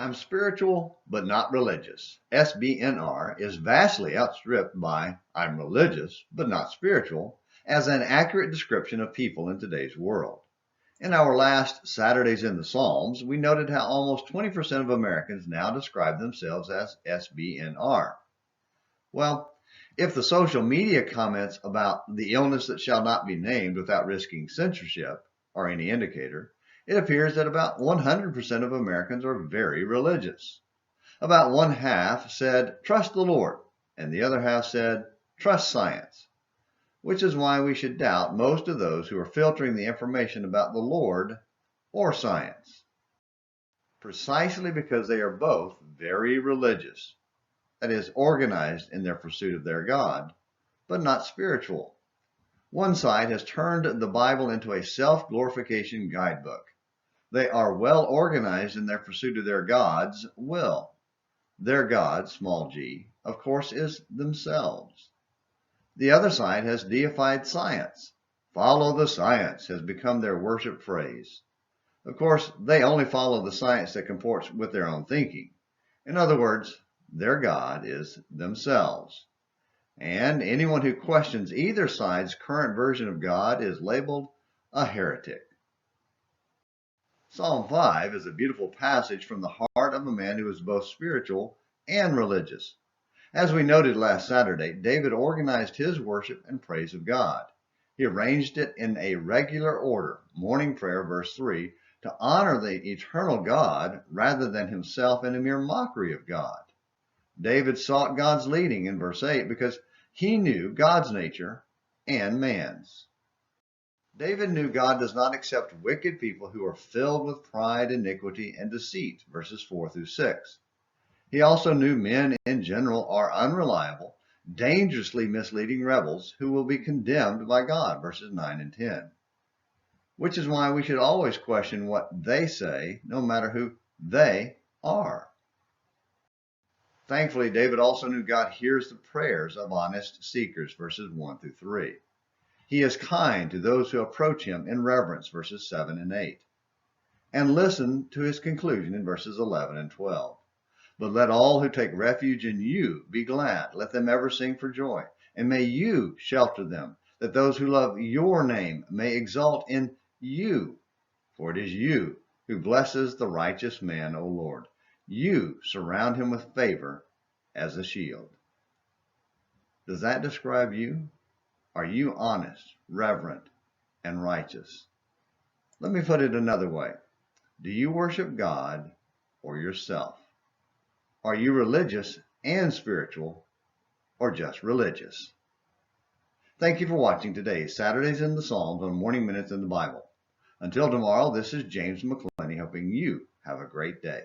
I'm spiritual but not religious. SBNR is vastly outstripped by I'm religious but not spiritual as an accurate description of people in today's world. In our last Saturdays in the Psalms, we noted how almost 20% of Americans now describe themselves as SBNR. Well, if the social media comments about the illness that shall not be named without risking censorship are any indicator, it appears that about 100% of Americans are very religious. About one half said, trust the Lord, and the other half said, trust science, which is why we should doubt most of those who are filtering the information about the Lord or science. Precisely because they are both very religious, that is, organized in their pursuit of their God, but not spiritual. One side has turned the Bible into a self-glorification guidebook. They are well organized in their pursuit of their God's will. Their God, small g, of course, is themselves. The other side has deified science. Follow the science has become their worship phrase. Of course, they only follow the science that comports with their own thinking. In other words, their God is themselves. And anyone who questions either side's current version of God is labeled a heretic. Psalm 5 is a beautiful passage from the heart of a man who is both spiritual and religious. As we noted last Saturday, David organized his worship and praise of God. He arranged it in a regular order, morning prayer, verse 3, to honor the eternal God rather than himself in a mere mockery of God. David sought God's leading in verse 8 because he knew God's nature and man's. David knew God does not accept wicked people who are filled with pride, iniquity, and deceit, verses 4 through 6. He also knew men in general are unreliable, dangerously misleading rebels who will be condemned by God, verses 9 and 10. Which is why we should always question what they say, no matter who they are. Thankfully, David also knew God hears the prayers of honest seekers, verses 1 through 3. He is kind to those who approach him in reverence, verses 7 and 8. And listen to his conclusion in verses 11 and 12. But let all who take refuge in you be glad. Let them ever sing for joy. And may you shelter them, that those who love your name may exalt in you. For it is you who blesses the righteous man, O Lord. You surround him with favor as a shield. Does that describe you? Are you honest, reverent, and righteous? Let me put it another way. Do you worship God or yourself? Are you religious and spiritual, or just religious? Thank you for watching today's Saturdays in the Psalms on Morning Minutes in the Bible. Until tomorrow, this is James McClenny helping you have a great day.